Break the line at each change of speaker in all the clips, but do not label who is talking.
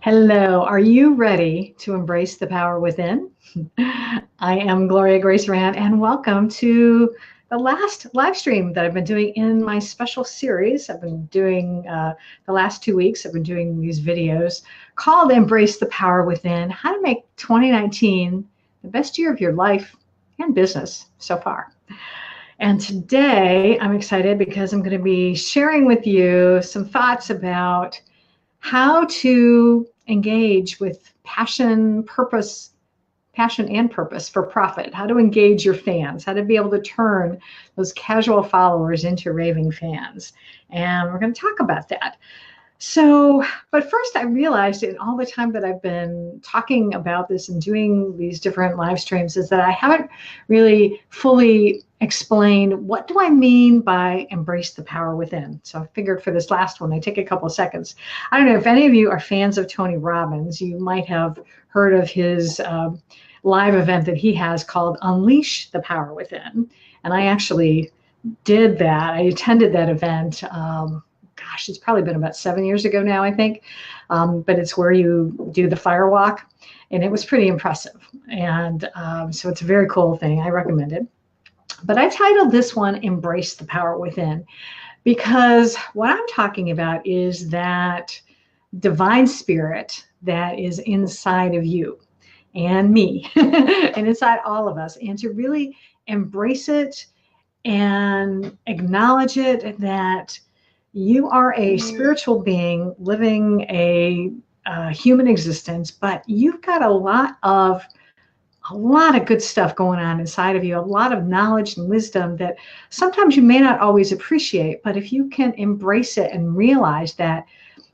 Hello, are you ready to embrace the power within? I am Gloria Grace Rand, and welcome to the last live stream that I've been doing in my special series. I've been doing the last 2 weeks, I've been doing these videos called Embrace the Power Within, how to make 2019 the best year of your life and business so far. And today I'm excited because I'm going to be sharing with you some thoughts about how to engage with passion and purpose for profit, how to engage your fans, how to be able to turn those casual followers into raving fans. And we're going to talk about that. So, but first I realized in all the time that I've been talking about this and doing these different live streams is that I haven't really fully explained what do I mean by embrace the power within. So I figured for this last one, I take a couple of seconds. I don't know if any of you are fans of Tony Robbins. You might have heard of his live event that he has called Unleash the Power Within. And I actually did that. I attended that event. Gosh, it's probably been about 7 years ago now, I think. But it's where you do the fire walk, and it was pretty impressive. And so it's a very cool thing. I recommend it. But I titled this one Embrace the Power Within because what I'm talking about is that divine spirit that is inside of you and me and inside all of us, and to really embrace it and acknowledge it that you are a spiritual being living a human existence, but you've got a lot of good stuff going on inside of you, a lot of knowledge and wisdom that sometimes you may not always appreciate, but if you can embrace it and realize that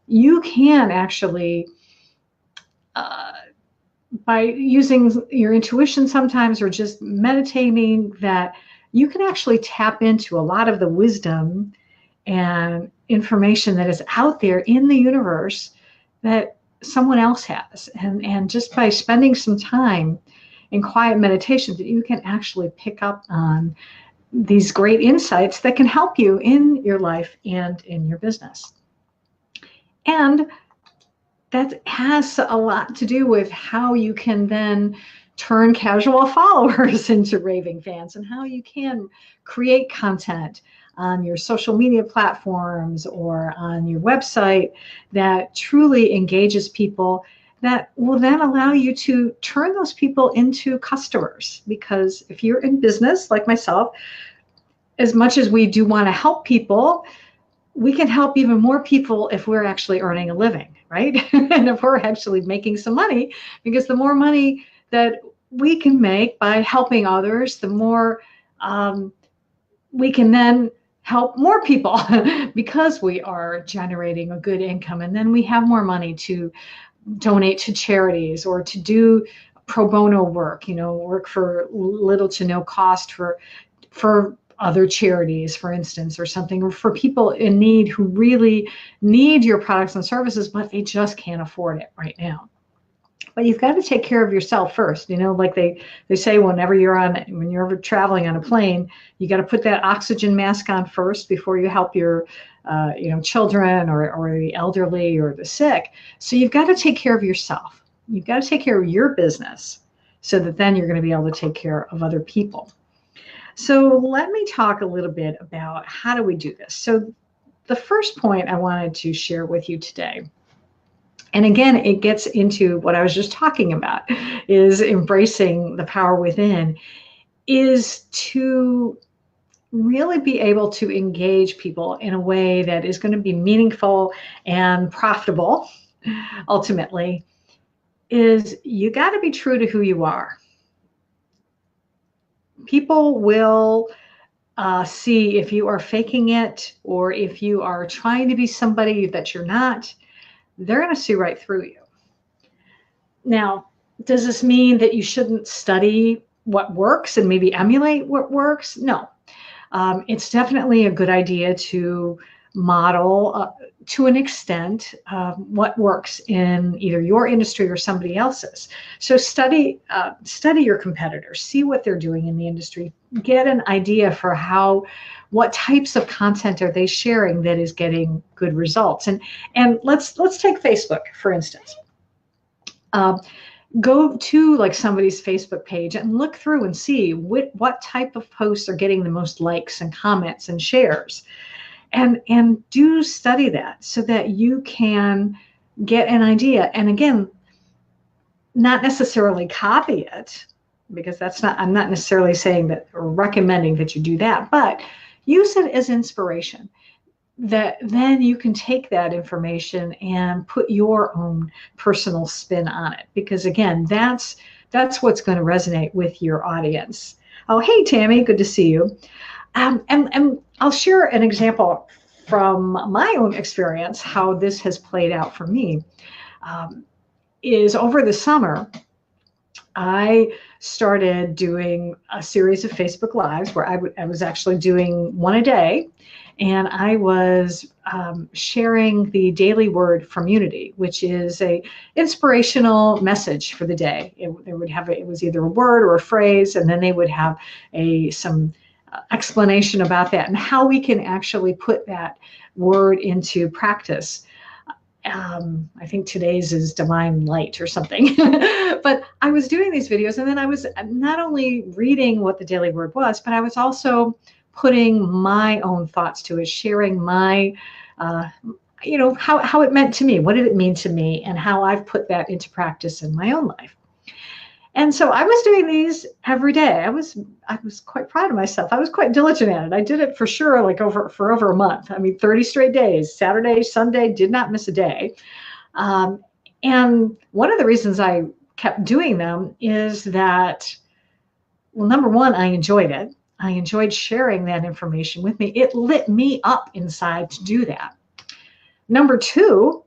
you can actually, by using your intuition sometimes or just meditating, that you can actually tap into a lot of the wisdom and information that is out there in the universe that someone else has. And just by spending some time in quiet meditation, that you can actually pick up on these great insights that can help you in your life and in your business. And that has a lot to do with how you can then turn casual followers into raving fans, and how you can create content on your social media platforms or on your website that truly engages people, that will then allow you to turn those people into customers. Because if you're in business like myself, as much as we do want to help people, we can help even more people if we're actually earning a living, right? And if we're actually making some money, because the more money that we can make by helping others, the more we can then help more people because we are generating a good income. And then we have more money to donate to charities or to do pro bono work, work for little to no cost for other charities, for instance, or something, or for people in need who really need your products and services, but they just can't afford it right now. But you've got to take care of yourself first. Like they say, when you're ever traveling on a plane, you got to put that oxygen mask on first before you help your children or the elderly or the sick. So you've got to take care of yourself. You've got to take care of your business so that then you're going to be able to take care of other people. So let me talk a little bit about how do we do this. So the first point I wanted to share with you today, and again, it gets into what I was just talking about, is embracing the power within, is to really be able to engage people in a way that is going to be meaningful and profitable. Ultimately, is you got to be true to who you are. People will see if you are faking it, or if you are trying to be somebody that you're not. They're going to see right through you. Now, does this mean that you shouldn't study what works and maybe emulate what works? No. It's definitely a good idea to model to an extent what works in either your industry or somebody else's. So study your competitors, see what they're doing in the industry, get an idea for what types of content are they sharing that is getting good results. And let's take Facebook, for instance. Uh, Go to like somebody's Facebook page and look through and see what type of posts are getting the most likes and comments and shares, and do study that so that you can get an idea. And again, not necessarily copy it, because I'm not necessarily saying that or recommending that you do that, but use it as inspiration, that then you can take that information and put your own personal spin on it, because again, that's what's going to resonate with your audience. Oh, hey Tammy, good to see you. And I'll share an example from my own experience how this has played out for me. Is over the summer I started doing a series of Facebook Lives where I was actually doing one a day, and I was sharing the daily word from Unity, which is a inspirational message for the day. It was either a word or a phrase, and then they would have some explanation about that and how we can actually put that word into practice. I think today's is divine light or something. But I was doing these videos, and then I was not only reading what the daily word was, but I was also putting my own thoughts to it, sharing my, how it meant to me. What did it mean to me, and how I've put that into practice in my own life. And so I was doing these every day. I was quite proud of myself. I was quite diligent at it. I did it for sure, for over a month. I mean, 30 straight days, Saturday, Sunday, did not miss a day. And one of the reasons I kept doing them is that, well, number one, I enjoyed it. I enjoyed sharing that information with me. It lit me up inside to do that. Number two,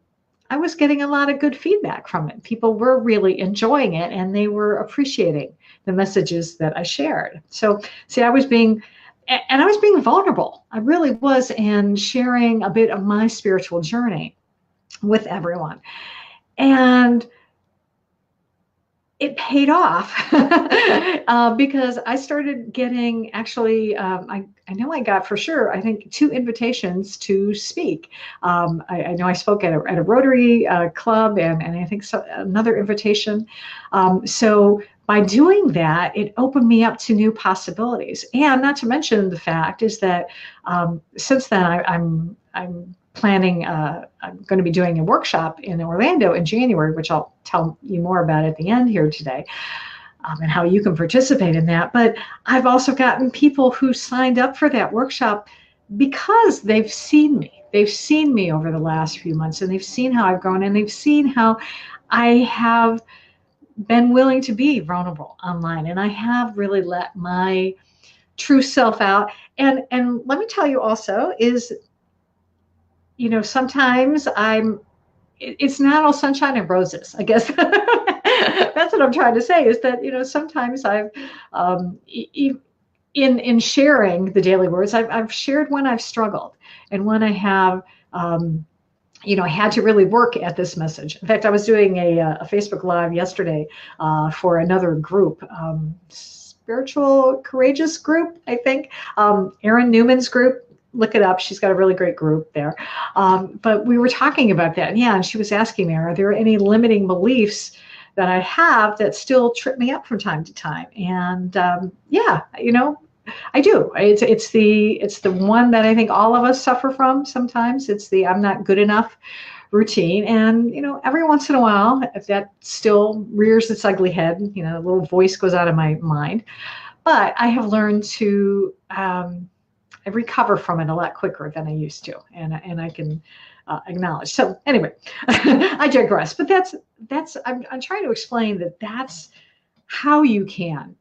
I was getting a lot of good feedback from it. People were really enjoying it, and they were appreciating the messages that I shared. So, see, I was being vulnerable. I really was, and sharing a bit of my spiritual journey with everyone. And it paid off because I started getting, actually, I know I got for sure, I think 2 invitations to speak. I know I spoke at a Rotary club, and I think another invitation. So by doing that, it opened me up to new possibilities. And not to mention the fact is that since then I'm planning, I'm going to be doing a workshop in Orlando in January, which I'll tell you more about at the end here today, and how you can participate in that. But I've also gotten people who signed up for that workshop because they've seen me. They've seen me over the last few months, and they've seen how I've grown, and they've seen how I have been willing to be vulnerable online, and I have really let my true self out. And let me tell you also is, sometimes it's not all sunshine and roses, I guess. That's what I'm trying to say, is that, sometimes I've, in sharing the daily words, I've shared when I've struggled, and when I have, I had to really work at this message. In fact, I was doing a Facebook Live yesterday for another group, Spiritual Courageous Group, I think, Erin Newman's group. Look it up. She's got a really great group there. But we were talking about that. And she was asking me, are there any limiting beliefs that I have that still trip me up from time to time? And I do. It's the one that I think all of us suffer from sometimes. It's the I'm not good enough routine. And, every once in a while, if that still rears its ugly head, a little voice goes out of my mind. But I have learned to I recover from it a lot quicker than I used to, and I can acknowledge. So anyway, I digress. But I'm trying to explain that that's how you can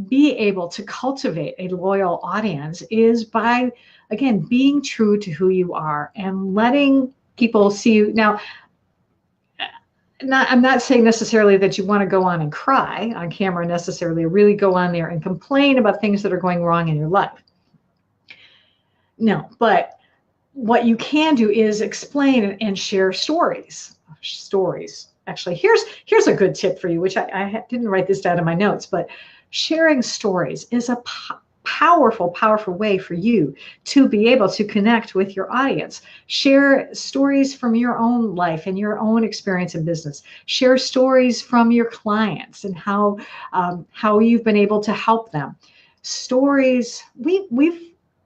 be able to cultivate a loyal audience, is by, again, being true to who you are and letting people see you. Now, I'm not saying necessarily that you want to go on and cry on camera necessarily, or really go on there and complain about things that are going wrong in your life. No, but what you can do is explain and share stories. Actually, here's a good tip for you, which I didn't write this down in my notes, but sharing stories is powerful, powerful way for you to be able to connect with your audience. Share stories from your own life and your own experience in business. Share stories from your clients and how you've been able to help them. Stories, we've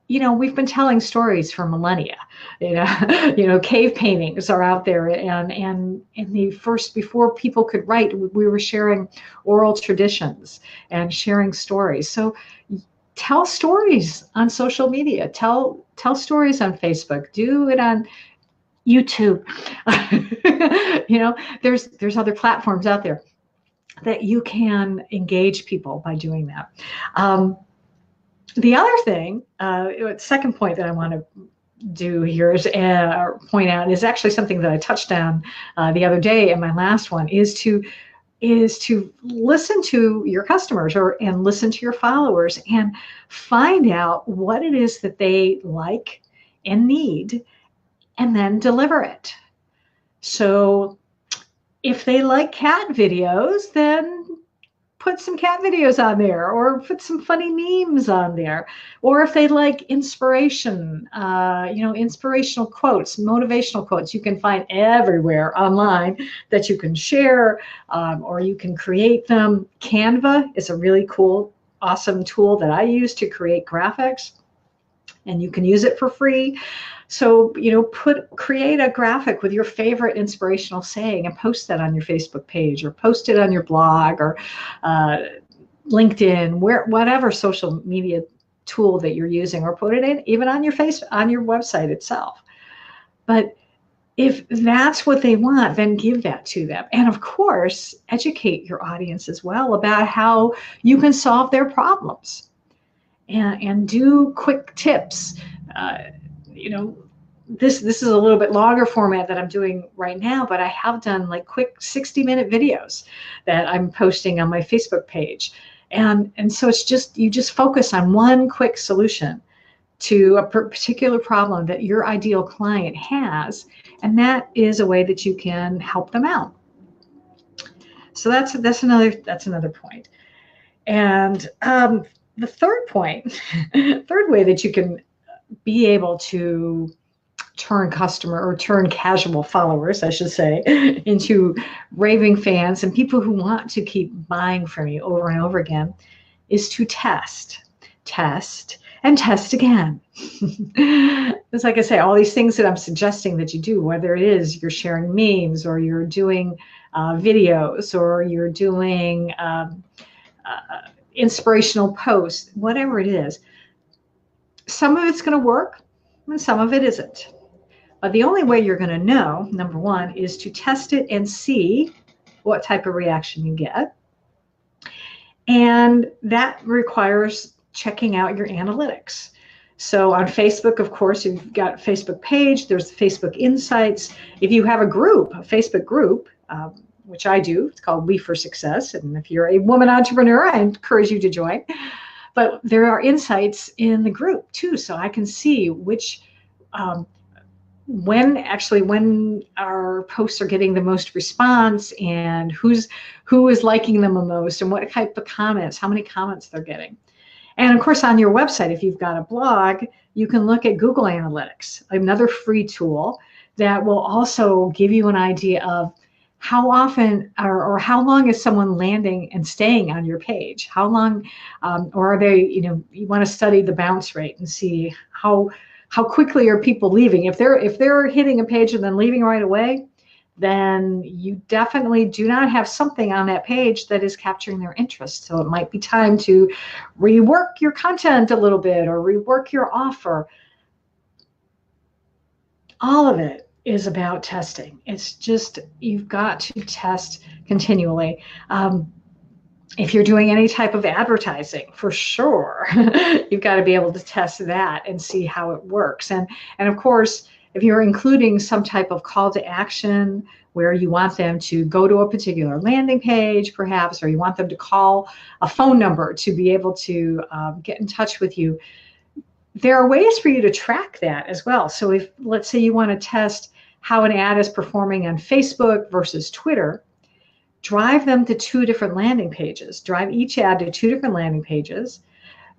been telling stories for millennia. Cave paintings are out there, and in the first, before people could write, we were sharing oral traditions and sharing stories. So tell stories on social media. Tell stories on Facebook. Do it on YouTube. There's other platforms out there that you can engage people by doing that. The other thing, second point that I want to do here is point out, is actually something that I touched on the other day in my last one, is to listen to your customers and listen to your followers and find out what it is that they like and need, and then deliver it. So if they like cat videos, then put some cat videos on there, or put some funny memes on there. Or if they like inspiration, inspirational quotes, motivational quotes, you can find everywhere online that you can share, or you can create them. Canva is a really cool, awesome tool that I use to create graphics, and you can use it for free. So, create a graphic with your favorite inspirational saying and post that on your Facebook page, or post it on your blog, or LinkedIn, whatever social media tool that you're using, or put it in even on your website itself. But if that's what they want, then give that to them. And of course, educate your audience as well about how you can solve their problems, and do quick tips. This is a little bit longer format that I'm doing right now, but I have done like quick 60-minute videos that I'm posting on my Facebook page. And so it's just, you just focus on one quick solution to a particular problem that your ideal client has, and that is a way that you can help them out. So that's another point. And the third point, third way that you can be able to turn casual followers, I should say, into raving fans and people who want to keep buying from you over and over again, is to test, and test again. It's like I say, all these things that I'm suggesting that you do, whether it is you're sharing memes, or you're doing videos, or you're doing inspirational posts, whatever it is, some of it's going to work and some of it isn't. But the only way you're going to know, number one, is to test it and see what type of reaction you get. And that requires checking out your analytics. So on Facebook, of course, you've got a Facebook page, there's Facebook Insights. If you have a Facebook group, which I do, it's called We for Success. And if you're a woman entrepreneur, I encourage you to join. But there are insights in the group too, so I can see which, when our posts are getting the most response, and who is liking them the most, and what type of comments, how many comments they're getting. And of course, on your website, if you've got a blog, you can look at Google Analytics, another free tool that will also give you an idea of how often or how long is someone landing and staying on your page? How long, or are they, you want to study the bounce rate and see how quickly are people leaving. If they're hitting a page and then leaving right away, then you definitely do not have something on that page that is capturing their interest. So it might be time to rework your content a little bit, or rework your offer. All of it is about testing. It's just, you've got to test continually. If you're doing any type of advertising, for sure, you've got to be able to test that and see how it works. And of course, if you're including some type of call to action where you want them to go to a particular landing page, perhaps, or you want them to call a phone number to be able to get in touch with you, there are ways for you to track that as well. So if, let's say, you want to test how an ad is performing on Facebook versus Twitter, drive them to two different landing pages. Drive each ad to two different landing pages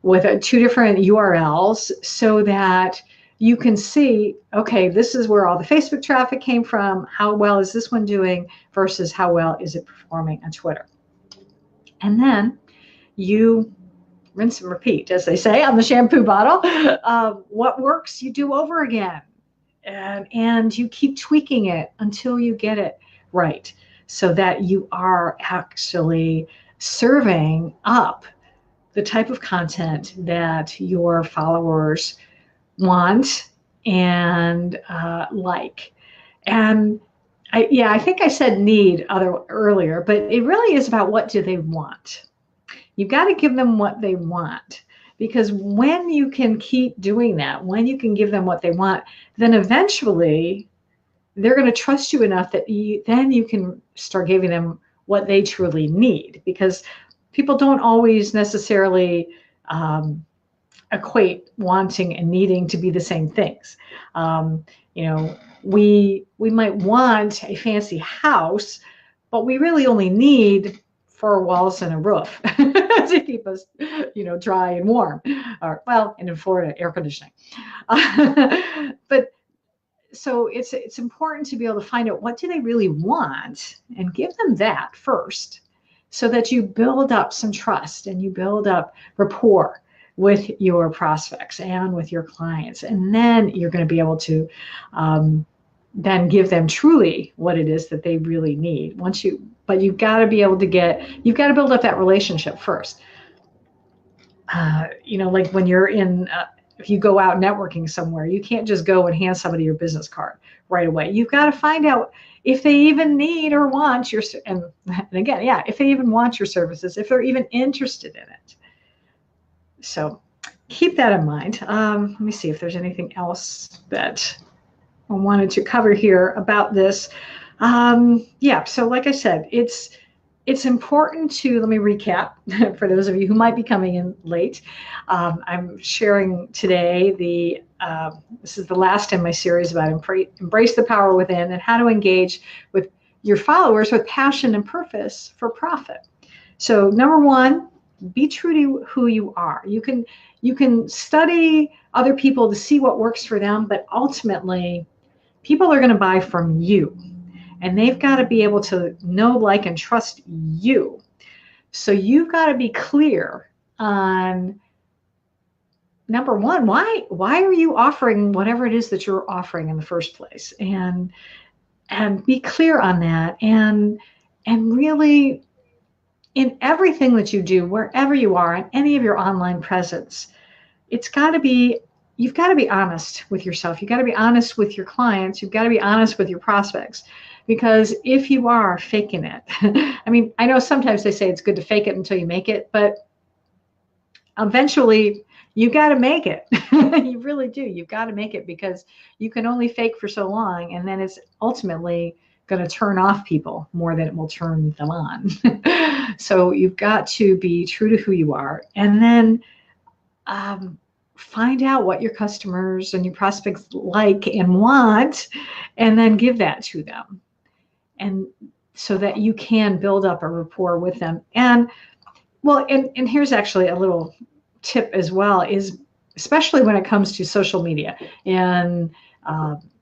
with two different URLs so that you can see, okay, this is where all the Facebook traffic came from. How well is this one doing versus how well is it performing on Twitter? And then you rinse and repeat, as they say on the shampoo bottle. What works, you do over again. And you keep tweaking it until you get it right so that you are actually serving up the type of content that your followers want and like. And I think I said need earlier, but it really is about what do they want. You've got to give them what they want, because when you can keep doing that, when you can give them what they want, then eventually they're going to trust you enough that then you can start giving them what they truly need, because people don't always necessarily equate wanting and needing to be the same things. We might want a fancy house, but we really only need 4 walls and a roof to keep us, dry and warm. Or, well, and in Florida, air conditioning. But so it's important to be able to find out what do they really want and give them that first, so that you build up some trust and you build up rapport with your prospects and with your clients. And then you're going to be able to then give them truly what it is that they really need. But you've got to be able to you've got to build up that relationship first. Like when you're if you go out networking somewhere, you can't just go and hand somebody your business card right away. You've got to find out if they even need or want and again, if they even want your services, if they're even interested in it. So keep that in mind. Let me see if there's anything else that I wanted to cover here about this. So like I said, it's important to, let me recap for those of you who might be coming in late. I'm sharing today this is the last in my series about embrace the power within and how to engage with your followers with passion and purpose for profit. So number one, be true to who you are. You can study other people to see what works for them, but ultimately people are going to buy from you. And they've got to be able to know, like, and trust you. So you've got to be clear on, number one, why are you offering whatever it is that you're offering in the first place? And be clear on that. And really, in everything that you do, wherever you are, in any of your online presence, you've got to be honest with yourself. You've got to be honest with your clients. You've got to be honest with your prospects. Because if you are faking it, I mean, I know sometimes they say it's good to fake it until you make it, but eventually you got to make it. You really do. You've got to make it, because you can only fake for so long, and then it's ultimately going to turn off people more than it will turn them on. So you've got to be true to who you are, and then find out what your customers and your prospects like and want, and then give that to them. And so that you can build up a rapport with them. And here's actually a little tip as well, is especially when it comes to social media and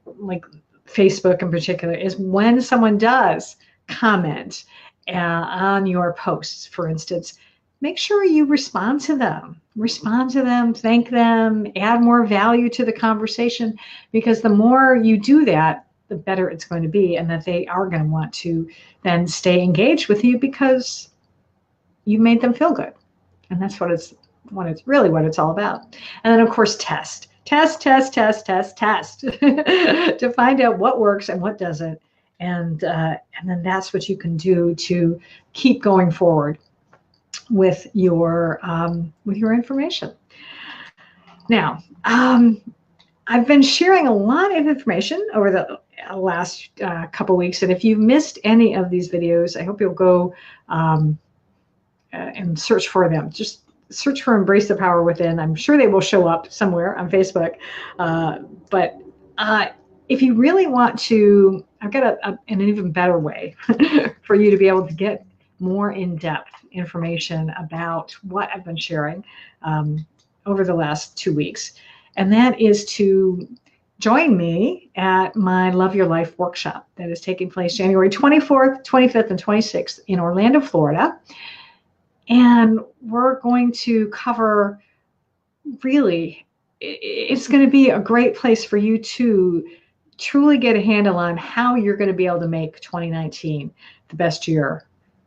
like Facebook in particular, is when someone does comment on your posts, for instance, make sure you respond to them, thank them, add more value to the conversation, because the more you do that, the better it's going to be, and that they are going to want to then stay engaged with you because you made them feel good. And that's what it's all about. And then of course, test to find out what works and what doesn't. And then that's what you can do to keep going forward with your information. Now, I've been sharing a lot of information over the last couple weeks, and if you've missed any of these videos, I hope you'll go and search for them. Just search for Embrace the Power Within. I'm sure they will show up somewhere on Facebook. But if you really want to, I've got an even better way for you to be able to get more in-depth information about what I've been sharing. over the last 2 weeks, and that is to join me at my Love Your Life workshop that is taking place January 24th, 25th, and 26th in Orlando, Florida. And we're going to cover, really, it's going to be a great place for you to truly get a handle on how you're going to be able to make 2019 the best year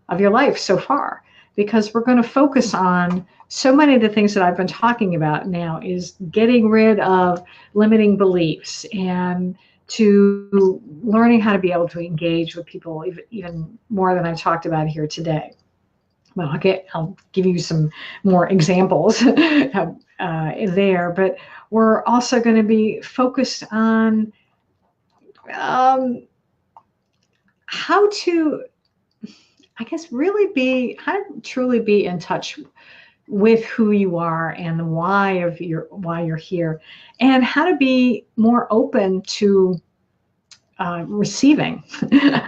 of your life so far, because we're going to focus on so many of the things that I've been talking about now, is getting rid of limiting beliefs and to learning how to be able to engage with people even more than I've talked about here today. Well, I'll give you some more examples there, but we're also going to be focused on how to, I guess, how to truly be in touch with who you are and the why you're here, and how to be more open to receiving,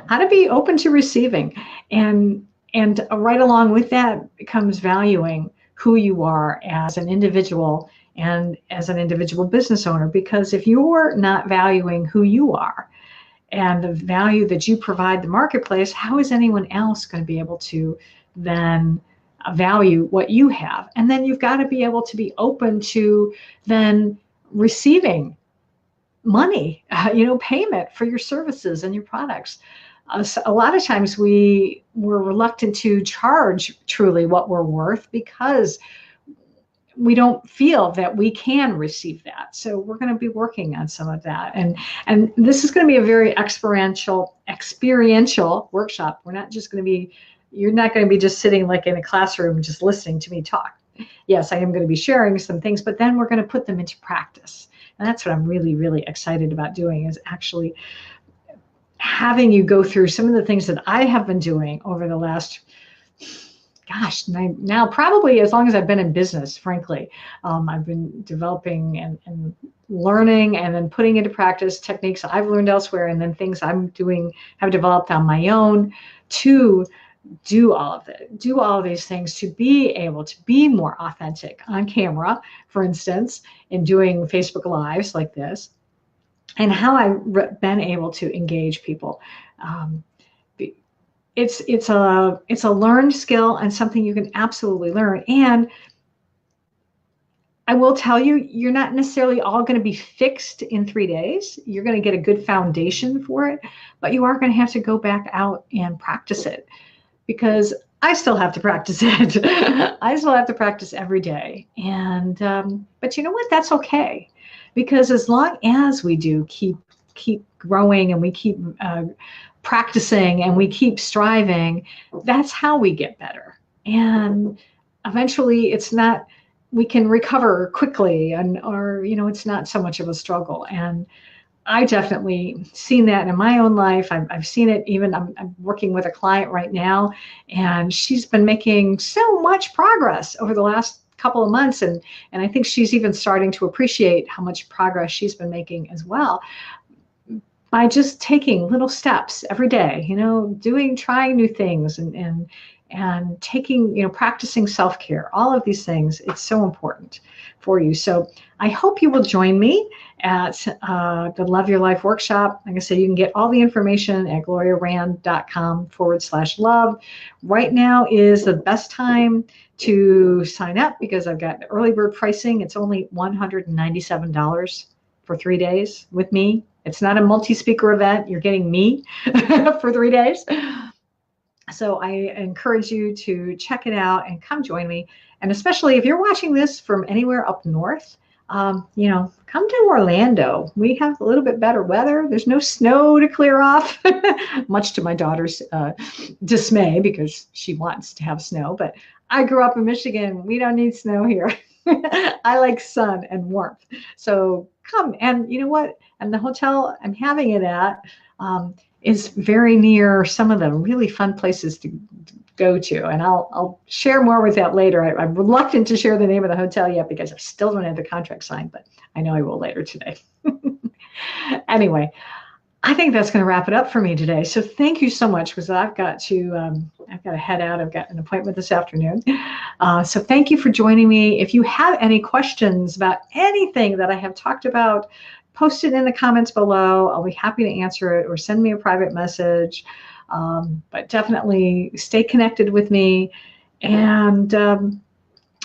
how to be open to receiving, and right along with that comes valuing who you are as an individual and as an individual business owner. Because if you're not valuing who you are and the value that you provide the marketplace, how is anyone else going to be able to then value what you have? And then you've got to be able to be open to then receiving money, payment for your services and your products. So a lot of times we're reluctant to charge truly what we're worth because we don't feel that we can receive that. So we're going to be working on some of that. And this is going to be a very experiential workshop. You're not going to be just sitting like in a classroom just listening to me talk. Yes, I am going to be sharing some things, but then we're going to put them into practice. And that's what I'm really, really excited about doing, is actually having you go through some of the things that I have been doing over the last, now probably as long as I've been in business, frankly. I've been developing and learning and then putting into practice techniques I've learned elsewhere, and then things have developed on my own to do all of these things, to be able to be more authentic on camera, for instance, in doing Facebook Lives like this, and how I've been able to engage people. It's a learned skill and something you can absolutely learn. And I will tell you, you're not necessarily all going to be fixed in 3 days. You're going to get a good foundation for it, but you are going to have to go back out and practice it, because I still have to practice it. I still have to practice every day. And but you know what? That's okay, because as long as we do keep growing and we keep practicing and we keep striving, that's how we get better. And eventually, we can recover quickly, or it's not so much of a struggle. And I definitely seen that in my own life. I've seen it even, I'm working with a client right now, and she's been making so much progress over the last couple of months. And I think she's even starting to appreciate how much progress she's been making as well, by just taking little steps every day, trying new things and taking, practicing self-care, all of these things. It's so important for you. So I hope you will join me at the Love Your Life workshop. Like I said, you can get all the information at gloriarand.com/love. Right now is the best time to sign up, because I've got early bird pricing. It's only $197 for 3 days with me. It's not a multi-speaker event. You're getting me for 3 days. So I encourage you to check it out and come join me. And especially if you're watching this from anywhere up north, come to Orlando. We have a little bit better weather. There's no snow to clear off, much to my daughter's dismay, because she wants to have snow. But I grew up in Michigan. We don't need snow here. I like sun and warmth. So come. And you know what? And the hotel I'm having it at is very near some of the really fun places to go to. And I'll share more with that later. I'm reluctant to share the name of the hotel yet, because I still don't have the contract signed, but I know I will later today. Anyway, I think that's going to wrap it up for me today. So thank you so much, because I've got to I've got to head out. I've got an appointment this afternoon. So thank you for joining me. If you have any questions about anything that I have talked about, post it in the comments below. I'll be happy to answer it, or send me a private message. But definitely stay connected with me. And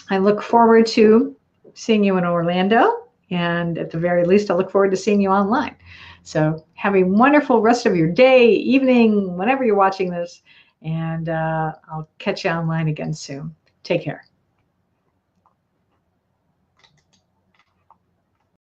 I look forward to seeing you in Orlando. And at the very least, I look forward to seeing you online. So have a wonderful rest of your day, evening, whenever you're watching this. And I'll catch you online again soon. Take care.